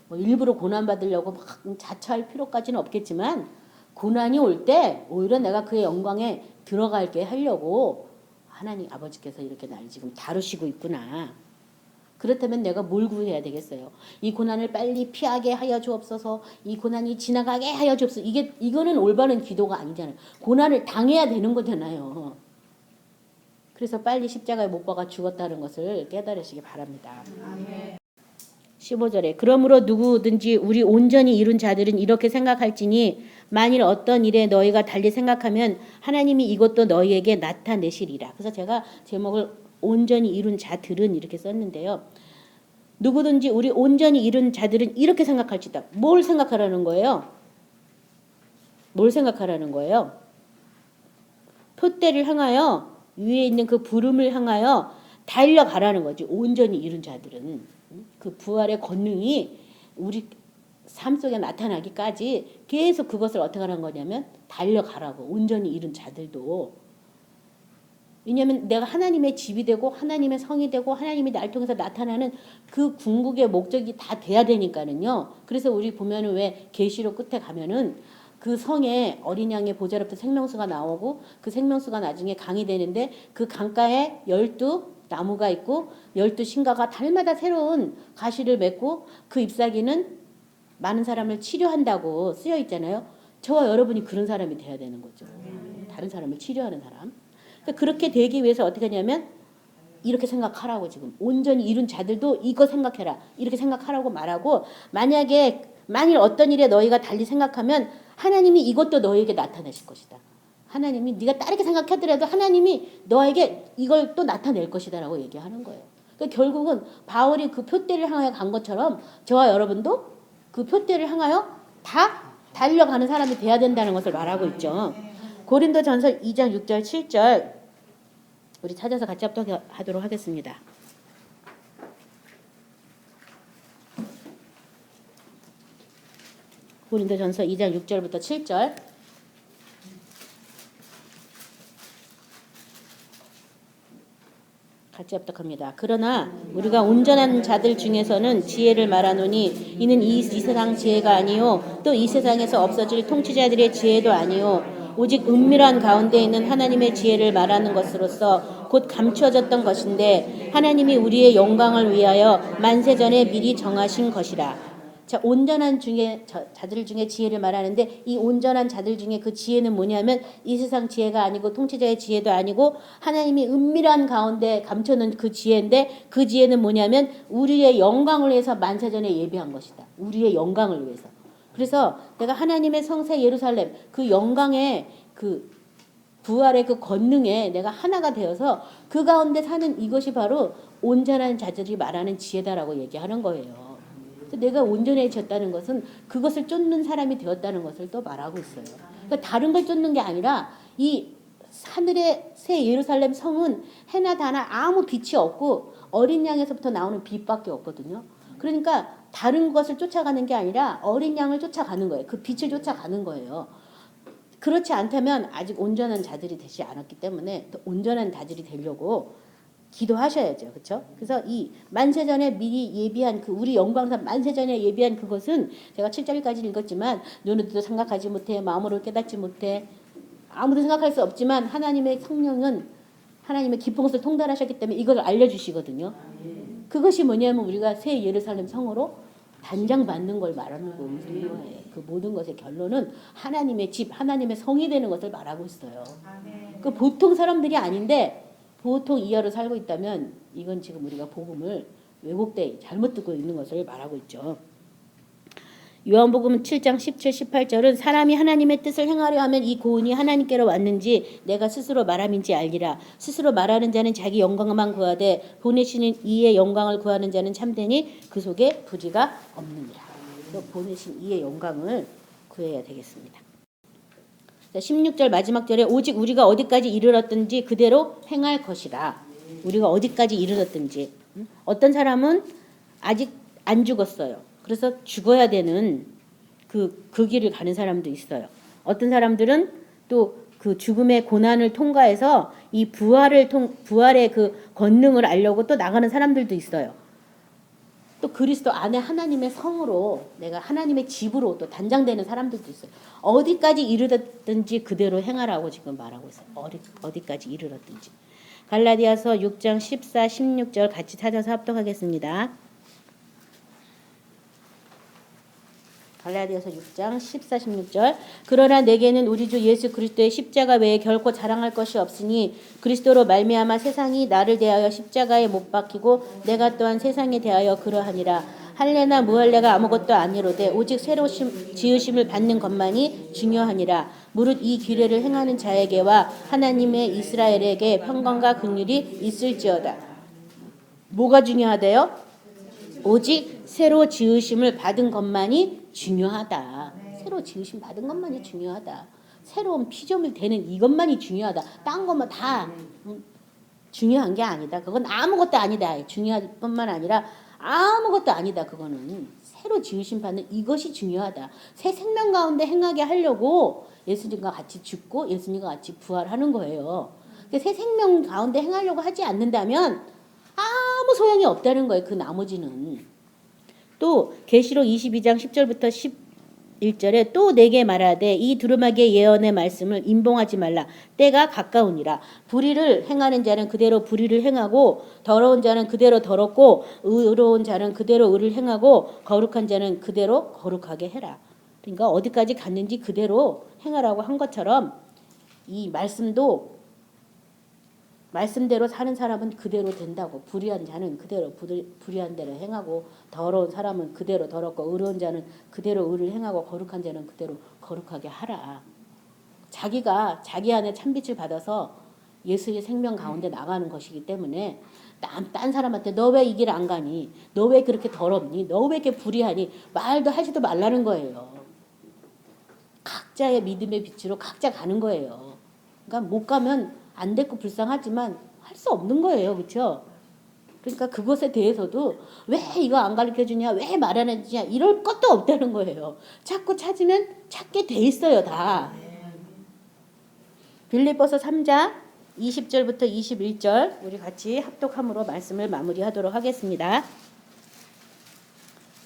뭐 일부러 고난 받으려고 막 자처할 필요까지는 없겠지만 고난이 올 때 오히려 내가 그의 영광에 들어갈게 하려고 하나님 아버지께서 이렇게 날 지금 다루시고 있구나. 그렇다면 내가 뭘 구해야 되겠어요? 이 고난을 빨리 피하게 하여 주옵소서. 이 고난이 지나가게 하여 주옵소서. 이거는 올바른 기도가 아니잖아요. 고난을 당해야 되는 거잖아요. 그래서 빨리 십자가에 못 박아 죽었다는 것을 깨달으시기 바랍니다. 15절에 그러므로 누구든지 우리 온전히 이룬 자들은 이렇게 생각할지니 만일 어떤 일에 너희가 달리 생각하면 하나님이 이것도 너희에게 나타내시리라. 그래서 제가 제목을 온전히 이룬 자들은 이렇게 썼는데요. 누구든지 우리 온전히 이룬 자들은 이렇게 생각할지다. 뭘 생각하라는 거예요? 뭘 생각하라는 거예요? 표대를 향하여 위에 있는 그 부름을 향하여 달려가라는 거지. 온전히 이룬 자들은. 그 부활의 권능이 우리 삶 속에 나타나기까지 계속 그것을 어떻게 하는 거냐면 달려가라고. 온전히 이룬 자들도. 왜냐하면 내가 하나님의 집이 되고 하나님의 성이 되고 하나님이 날 통해서 나타나는 그 궁극의 목적이 다 돼야 되니까는요. 그래서 우리 보면은 왜 계시록 끝에 가면은 그 성에 어린 양의 보좌로부터 생명수가 나오고 그 생명수가 나중에 강이 되는데 그 강가에 12나무가 있고 12신가가 달마다 새로운 가시를 맺고 그 잎사귀는 많은 사람을 치료한다고 쓰여 있잖아요. 저와 여러분이 그런 사람이 돼야 되는 거죠. 다른 사람을 치료하는 사람. 그러니까 그렇게 되기 위해서 어떻게 하냐면 이렇게 생각하라고 지금 온전히 이룬 자들도 이거 생각해라. 이렇게 생각하라고 말하고 만일 어떤 일에 너희가 달리 생각하면 하나님이 이것도 너희에게 나타내실 것이다. 하나님이 네가 다르게 생각하더라도 하나님이 너에게 이걸 또 나타낼 것이다라고 얘기하는 거예요. 그러니까 결국은 바울이 그 표대를 향하여 간 것처럼 저와 여러분도 그 표대를 향하여 다 달려가는 사람이 돼야 된다는 것을 말하고 있죠. 고린도전서 2장 6절 7절 우리 찾아서 같이 합독하도록 하겠습니다. 고린도전서 2장 6절부터 7절 같이 합독합니다. 그러나 우리가 온전한 자들 중에서는 지혜를 말하노니 이는 이 세상 지혜가 아니요 또 이 세상에서 없어질 통치자들의 지혜도 아니요 오직 은밀한 가운데 있는 하나님의 지혜를 말하는 것으로서 곧 감추어졌던 것인데 하나님이 우리의 영광을 위하여 만세전에 미리 정하신 것이라. 자, 온전한 자들 중에 지혜를 말하는데 이 온전한 자들 중에 그 지혜는 뭐냐면 이 세상 지혜가 아니고 통치자의 지혜도 아니고 하나님이 은밀한 가운데 감춰놓은 그 지혜인데 그 지혜는 뭐냐면 우리의 영광을 위해서 만세전에 예비한 것이다. 우리의 영광을 위해서. 그래서 내가 하나님의 성새 예루살렘 그 영광의 그 부활의 그 권능에 내가 하나가 되어서 그 가운데 사는 이것이 바로 온전한 자들이 말하는 지혜다라고 얘기하는 거예요. 내가 온전해졌다는 것은 그것을 쫓는 사람이 되었다는 것을 또 말하고 있어요. 그러니까 다른 걸 쫓는 게 아니라 이 하늘의 새 예루살렘 성은 해나 다나 아무 빛이 없고 어린 양에서부터 나오는 빛밖에 없거든요. 그러니까 다른 것을 쫓아가는 게 아니라 어린 양을 쫓아가는 거예요. 그 빛을 쫓아가는 거예요. 그렇지 않다면 아직 온전한 자들이 되지 않았기 때문에 또 온전한 자들이 되려고 기도하셔야죠. 그렇죠? 그래서 이 만세전에 미리 예비한 그 우리 영광사 만세전에 예비한 그것은 제가 7절까지 읽었지만 눈으로도 생각하지 못해 마음으로 깨닫지 못해 아무도 생각할 수 없지만 하나님의 성령은 하나님의 깊은 것을 통달하셨기 때문에 이걸 알려주시거든요. 그것이 뭐냐면 우리가 새 예루살렘 성으로 단장받는 걸 말하는 거예요. 그 모든 것의 결론은 하나님의 집, 하나님의 성이 되는 것을 말하고 있어요. 그 보통 사람들이 아닌데 보통 이하로 살고 있다면 이건 지금 우리가 복음을 왜곡돼 잘못 듣고 있는 것을 말하고 있죠. 요한복음 7장 17, 18절은 사람이 하나님의 뜻을 행하려 하면 이 고은이 하나님께로 왔는지 내가 스스로 말함인지 알리라. 스스로 말하는 자는 자기 영광만 구하되 보내시는 이의 영광을 구하는 자는 참되니 그 속에 부지가 없느니라. 그래서 보내신 이의 영광을 구해야 되겠습니다. 16절 마지막 절에 오직 우리가 어디까지 이르렀든지 그대로 행할 것이라. 우리가 어디까지 이르렀든지. 어떤 사람은 아직 안 죽었어요. 그래서 죽어야 되는 그 길을 가는 사람도 있어요. 어떤 사람들은 또 그 죽음의 고난을 통과해서 이 부활의 그 권능을 알려고 또 나가는 사람들도 있어요. 또 그리스도 안에 하나님의 성으로 내가 하나님의 집으로 또 단장되는 사람들도 있어요. 어디까지 이르렀든지 그대로 행하라고 지금 말하고 있어요. 어디까지 이르렀든지. 갈라디아서 6장 14, 16절 같이 찾아서 합독하겠습니다. 갈라디아서 6장 14, 16절 그러나 내게는 우리 주 예수 그리스도의 십자가 외에 결코 자랑할 것이 없으니 그리스도로 말미암아 세상이 나를 대하여 십자가에 못 박히고 내가 또한 세상에 대하여 그러하니라. 할례나 무할례가 아무것도 아니로되 오직 새로 지으심을 받는 것만이 중요하니라. 무릇 이 규례를 행하는 자에게와 하나님의 이스라엘에게 평강과 긍휼이 있을지어다. 뭐가 중요하대요? 오직 새로 지으심을 받은 것만이 중요하다. 새로 지으심 받은 것만이 중요하다. 새로운 피조물 되는 이것만이 중요하다. 딴 것만 다 중요한 게 아니다. 그건 아무것도 아니다. 중요할 뿐만 아니라 아무것도 아니다. 그거는 새로 지으심 받는 이것이 중요하다. 새 생명 가운데 행하게 하려고 예수님과 같이 죽고 예수님과 같이 부활하는 거예요. 새 생명 가운데 행하려고 하지 않는다면 아무 소용이 없다는 거예요. 그 나머지는. 또 계시록 22장 10절부터 1절에 또 내게 말하되 이 두루마기의 예언의 말씀을 임봉하지 말라. 때가 가까우니라. 불의를 행하는 자는 그대로 불의를 행하고 더러운 자는 그대로 더럽고 의로운 자는 그대로 의를 행하고 거룩한 자는 그대로 거룩하게 해라. 그러니까 어디까지 갔는지 그대로 행하라고 한 것처럼 이 말씀도 말씀대로 사는 사람은 그대로 된다고. 불의한 자는 그대로 불의한 대로 행하고 더러운 사람은 그대로 더럽고 의로운 자는 그대로 의를 행하고 거룩한 자는 그대로 거룩하게 하라. 자기가 자기 안에 참빛을 받아서 예수의 생명 가운데 나가는 것이기 때문에 딴 사람한테 너 왜 이 길 안 가니? 너 왜 그렇게 더럽니? 너 왜 이렇게 불의하니? 말도 하지도 말라는 거예요. 각자의 믿음의 빛으로 각자 가는 거예요. 그러니까 못 가면 안 됐고 불쌍하지만 할 수 없는 거예요. 그렇죠? 그러니까 그것에 대해서도 왜 이거 안 가르쳐주냐, 왜 말 안 해주냐 이럴 것도 없다는 거예요. 자꾸 찾으면 찾게 돼 있어요. 다. 빌립보서 3장 20절부터 21절 우리 같이 합독함으로 말씀을 마무리하도록 하겠습니다.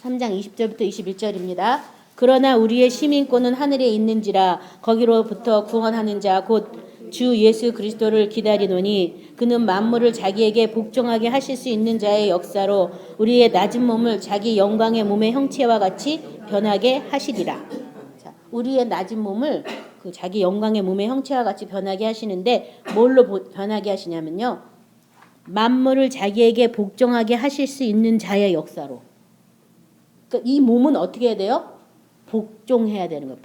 3장 20절부터 21절입니다. 그러나 우리의 시민권은 하늘에 있는지라 거기로부터 구원하는 자 곧 주 예수 그리스도를 기다리노니 그는 만물을 자기에게 복종하게 하실 수 있는 자의 역사로 우리의 낮은 몸을 자기 영광의 몸의 형체와 같이 변하게 하시리라. 자, 우리의 낮은 몸을 그 자기 영광의 몸의 형체와 같이 변하게 하시는데 뭘로 변하게 하시냐면요. 만물을 자기에게 복종하게 하실 수 있는 자의 역사로. 그러니까 이 몸은 어떻게 해야 돼요? 복종해야 되는 거예요.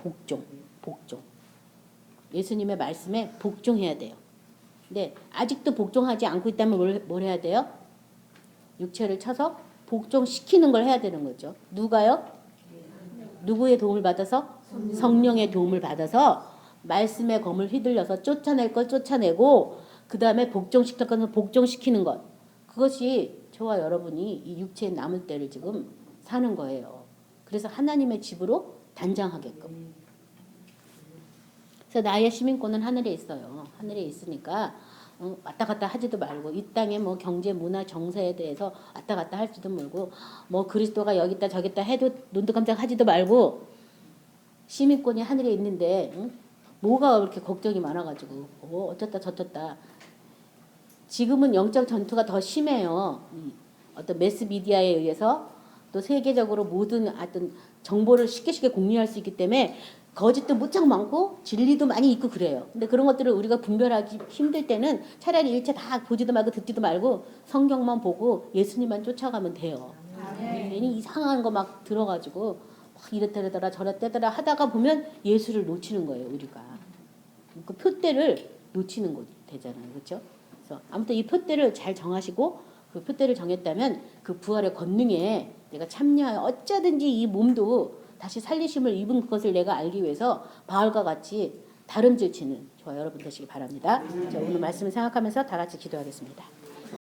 복종. 예수님의 말씀에 복종해야 돼요. 근데 아직도 복종하지 않고 있다면 뭘 해야 돼요? 육체를 쳐서 복종시키는 걸 해야 되는 거죠. 누가요? 누구의 도움을 받아서? 성령의 도움을 받아서 말씀의 검을 휘둘려서 쫓아낼 걸 쫓아내고 그 다음에 복종시킬 것은 복종시키는 것. 그것이 저와 여러분이 이 육체에 남을 때를 지금 사는 거예요. 그래서 하나님의 집으로 단장하게끔. 그래서 나의 시민권은 하늘에 있어요. 하늘에 있으니까 왔다 갔다 하지도 말고 이 땅에 뭐 경제, 문화, 정세에 대해서 왔다 갔다 할지도 말고 뭐 그리스도가 여기 있다 저기 있다 해도 눈도 깜짝 하지도 말고 시민권이 하늘에 있는데 뭐가 그렇게 걱정이 많아가지고 어쩌다 저쩌다. 지금은 영적 전투가 더 심해요. 어떤 매스미디어에 의해서 또 세계적으로 모든 어떤 정보를 쉽게 공유할 수 있기 때문에 거짓도 무척 많고 진리도 많이 있고 그래요. 근데 그런 것들을 우리가 분별하기 힘들 때는 차라리 일체 다 보지도 말고 듣지도 말고 성경만 보고 예수님만 쫓아가면 돼요. 괜히 이상한 거 막 들어가지고 막 이랬다더라 저랬다더라 하다가 보면 예수를 놓치는 거예요. 우리가. 그 표대를 놓치는 거 되잖아요. 그렇죠? 그래서 아무튼 이 표대를 잘 정하시고 그 표대를 정했다면 그 부활의 권능에 내가 참여하여 어쩌든지 이 몸도 다시 살리심을 입은 것을 내가 알기 위해서 바울과 같이 다름질 치는 저와 여러분 되시기 바랍니다. 자, 오늘 말씀을 생각하면서 다 같이 기도하겠습니다.